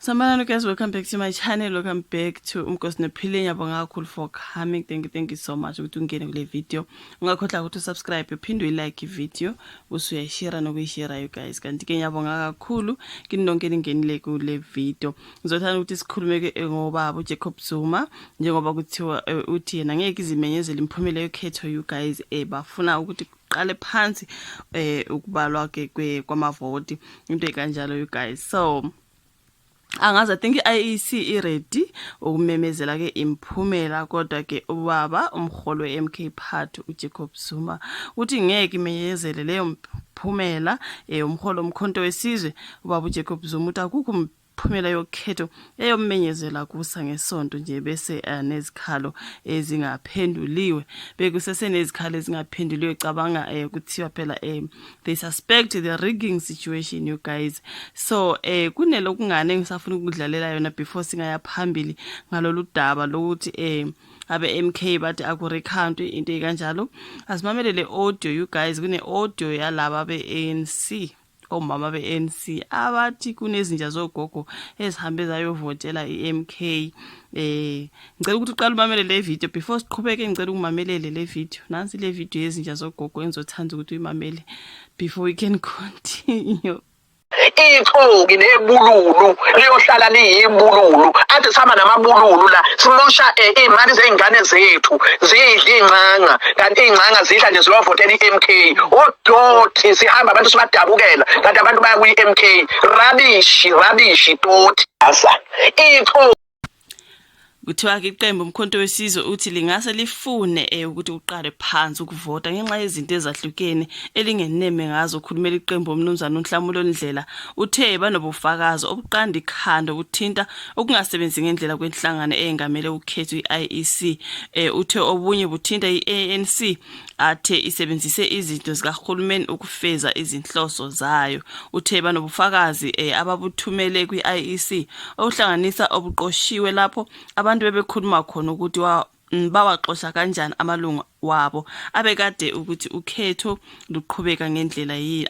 Samana guys, welcome back to my channel. Welcome back to Umkosinophile. Ngiyabonga kakhulu for coming. Thank you so much ukuthi ungene kule video. Ungakhohlwa ukuthi subscribe uphinde uyilike video, usuyashare nokuyishare you guys. Kanti ke ngiyabonga kakhulu kini nonke ningenile kule video. Ngizothanda ukuthi sikhulume ke ngobaba uJacob Zuma njengoba kuthiwa uthi yena ngeke izimenyezele imphumela yokhetho you guys bafuna ukuthi qale phansi ukubalwa ke kwamavoti into ekanjalo you guys. So angazi I think IEC ready ukumemezela ke imphumela kodwa ke ubaba umholo weMK Party uJacob Zuma uthi ngeke imenyezele leyo mphumela umholo omkhonto wesizwe ubaba uJacob Zuma uthi akukho mphumela yokhetho eyommenyezela kusa ngesonto nje bese nezikhalo ezingaphenduliwe bekusese nezikhalo ezingaphenduliwe cabanga kuthiwa phela they suspect the rigging situation you guys. So kunelo kungane ngisafuna ukudlalela yona before singaya phambili ngalolu daba lokuthi abe MK bathi akurecount into ekanjalo. Asimamele le audio you guys, kune audio yalaba beANC omama beNC abathi kunezinja zogogo ezihambe zayovotela iMK. Ngicela ukuthi uqale umamele le video before siqhubeke. Ngicela ukumamelele le video, nansi le video yezinja zogogo engizothanda ukuthi uyimamele before we can continue. Iqhoki nebululu liyohlala liyibululu athi sama namabululu la simosha imali zeingane zethu zidla ingcanga kanti ingcanga zidla nje ziyovotela iMK. Odoti sihamba abantu sibadabukela kanti abantu baya kwiMK. Rubbish doti asa iqhoki. Kuthiwa ke iqembu umkhonto wesizwe uthi lingase lifune ukuthi uqale phansi ukuvota ngenxa yezinto ezahlukene elingeneme ngazo. Ukhulumela iqembu omnumzana uNhlamulo Ndlela uthe banobufakazi obuqanda ikhanda ukuthinta okungasebenzi ngendlela kwenhlangano engamele ukhetho iIEC. Uthe obunye buthinta iANC athe isebenzise izinto zikahulumeni ukufeza izinhloso zayo. Uthe banobufakazi ababuthumele kwiIEC okuhlanganisa obuqoshiwe lapho abantu bebekhuluma khona ukuthi bawaxosha kanjani amalungu wabo abekade ukuthi ukhetho luqhubeka ngendlela yini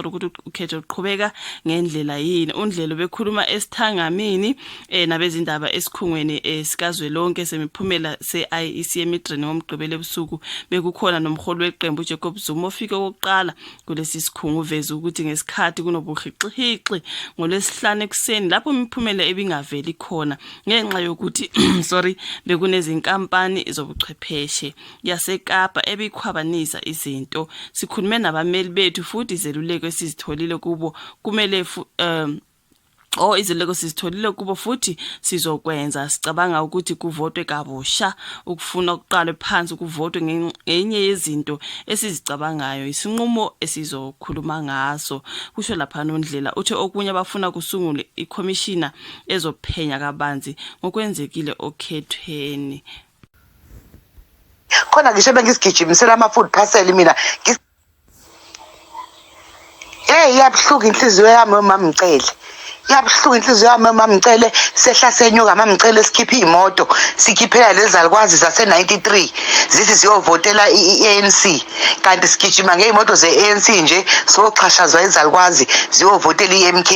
ukuthi ukhetho luqhubeka ngendlela yini. uNdlela bekhuluma esithangamini nabezindaba esikhungweni sikazwelonke semiphumela seIEC emidreni ngomgqibelo ebusuku. Bekukhona nomholi weqembu uJacob Zuma ofike okokuqala kulesi sikhungu uveza ukuthi ngesikhathi kunobuhixihixi ngolwesihlanu ekuseni lapho imiphumela ebingaveli khona ngenxa yokuthi bekunezinkampani zobuchwepheshe yaseKapa ebikhwabanisa izinto. Sikhulume nabameli bethu futhi izeluleko esizitholile kubo kumele izeluleko sizitholile kubo futhi sizokwenza. Sicabanga ukuthi kuvotwe kabusha ukufuna ukuqala phansi ukuvotwe ngenye yezinto esizicabangayo isinqumo esizokhuluma ngaso. Kusho lapha noNdlela uthi okunye bafuna kusungule iCommissioner ezophenya kabanzi ngokwenzekile okhethweni. Khona ngisho bengisigijimisela ama-food parcel mina yabhluka inhliziyo yami mama Mcele. Yabhluka inhliziyo yami mama Mcele sehla senyuka mama Mcele sikhipha imoto sikhiphela lezalukwazi zase93 zithi ziyovotela iANC kanti sigijima ngeimoto zeANC nje sochashazwa izalukwazi ziyovotela iMK.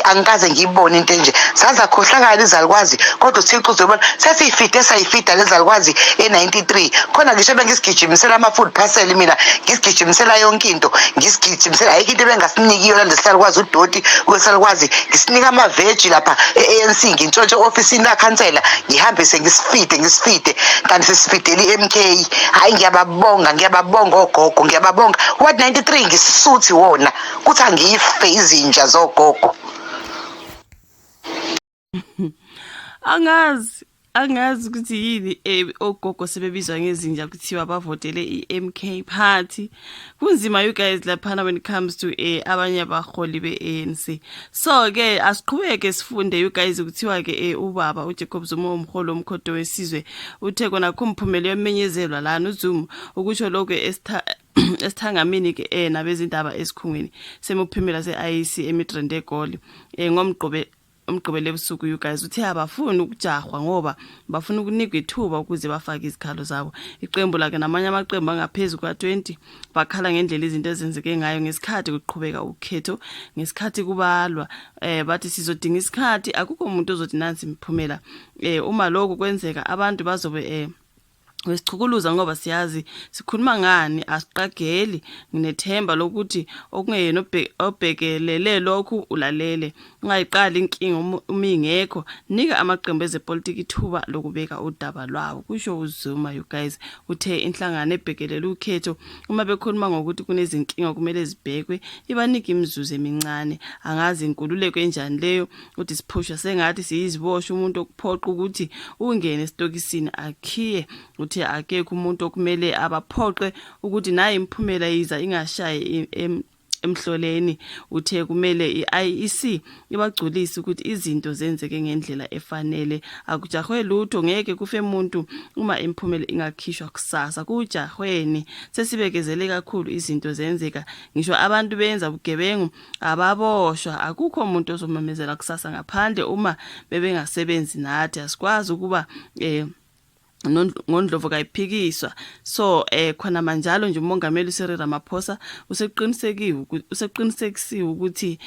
Angikaze ngiyibone into enje saza khohlakala izalukwazi kodwa uThixo uzobona sayifida lezalukwazi e93. Khona ngisho bengisigijimisela ama-food parcel mina ngisigijimisela yonke into ngisigijimisela ayikho into bengasinikiyo la lesalukwazi udoti kwesalukwazi ngisinika amaveji lapha eANC ngintshontshe ofisini lakhansela ngihambise ngisifide kanti sesifidela iMK. Hayi ngiyababonga ogogo ngiyababonga. What 93 ngisisuthi wona kuthi angiyife izinja zogogo. Angazi ukuthi yini ogogo sebebizwa ngezinja kuthiwa bavotele iMK Party. Kunzima you guys laphana when it comes to abanye abaholi beANC. So ke asiqhubeke sifunde you guys kuthiwa ke ubaba uJacob Zuma umholo omkhonto wesizwe uthe kona kumphumela yomenyezelwa lana uZuma ukusho lokho esithangamini nabezindaba esikhungweni semuphumela seIEC emidrende eGoli umgqibelo ebusuku you guys uthe abafuni ukujahwa ngoba bafuna ukunikwa ithuba ukuze bafake izikhalo zabo. Iqembu lakhe namanye amaqembu angaphezulu kwa-20 bakhala ngendlela izinto ezenzeke ngayo ngesikhathi kuqhubeka ukhetho, ngesikhathi kubalwa bathi sizodinga isikhathi, akukho umuntu ozothi nansi imiphumela. Uma lokho kwenzeka abantu bazobe wesichukuluza ngoba siyazi sikhuluma ngani, asiqageli. Nginethemba lokuthi okungeyena obhekelele lokhu ulalele, ungayiqali inkinga uma ingekho, nika amaqembu ezepolitiki ithuba lokubeka udaba lwawo. Kusho uZuma you guys uthe inhlangano ebhekelele ukhetho uma bekhuluma ngokuthi kunezinkinga kumele zibhekwe ibanike imizuzu emincane. Angazi inkululeko enjani leyo, uthi siphusha sengathi siyiziboshwa umuntu okuphoqa ukuthi ungene esitokisini akhiye. Uthe akekho umuntu okumele abaphoqe ukuthi naye imphumela yiza ingashaye emhloleni. Uthe kumele i-IEC ibagculise ukuthi izinto zenzeke ngendlela efanele, akujahwe lutho, ngeke kufe umuntu uma imphumela ingakhishwa kusasa. Kujahweni sesibekezele kakhulu izinto zenzeka, ngisho abantu benza ubugebengu ababoshwa, akukho umuntu ozomamezela kusasa ngaphandle uma bebengasebenzi nathi. Asikwazi ukuba ngondlovu kayiphikiswa. So khona manjalo nje umongameli Cyril Ramaphosa useqinisekisiwe ukuthi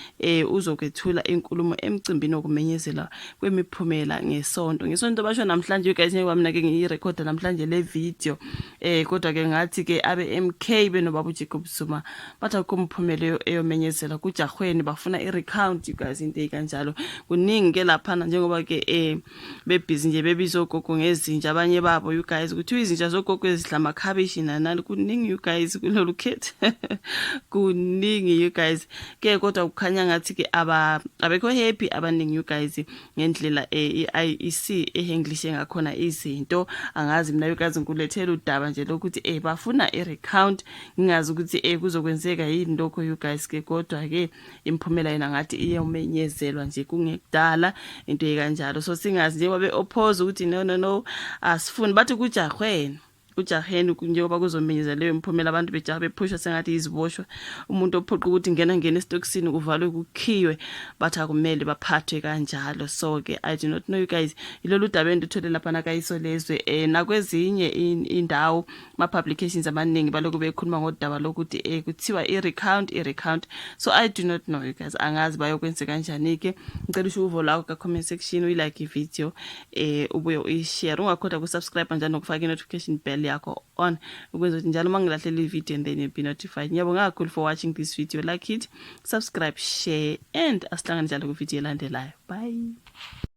uzokwethula inkulumo emcimbini wokumenyezela kwemiphumela ngesonto basho namhlanje you guys njengoba mina ke ngiyirecorda namhlanje le video kodwa ke ngathi ke abe MK benobaba uJacob Zuma batha kumphumela eyomenyezela kujahweni bafuna i-recount you guys into kanjalo. Kuningi ke lapha njengoba ke bebhizi nje bebizo gogo ngezinja abanye babo you guys ukuthi izinja zogogo ezidla amakhabishi nanani. Kuningi you guys kulolu khetho kuningi you guys ke kodwa kukhanya ngathi ke abekho happy abaningi you guys ngendlela i-IEC eHenglish engakhona izinto. Angazi mina you guys ngikulethela udaba nje lokuthi bafuna i-recount, ngingazi ukuthi kuzokwenzeka yini lokho you guys ke kodwa ke imphumela yena ngathi iyomenyezelwa nje kungekudala into ekanjalo. So singazi njengoba be-oppose ukuthi no asifuni bathi kujahweni njengoba kuzomenyeza leyo imphumela abantu bejaha bephusha sengathi iziboshwa, umuntu ophoqa ukuthi ngena esitokisini kuvalwe kukhiwe bathi akumele baphathwe kanjalo. So ke I do not know you guys ilolu daba endithole lapha nakayiso lezwe nakwezinye indawo ma-publications amaningi baloku bekhuluma ngodaba lokuthi kuthiwa i-recount. So I do not know you guys, angazi bayokwenza kanjani ke. Ngicela usho uvo lakho ka-comment section, uyilike i-video ubuye uyishare, ungakhohlwa ukusubscribe njalo nokufaka i-notification bell yakho on ukwenza ukuthi njalo mangilahlela i-video and then you'll be notified. Ngiyabonga kakhulu for watching this video. Like it, subscribe, share and asihlangane njalo ku-video elandelayo. Bye.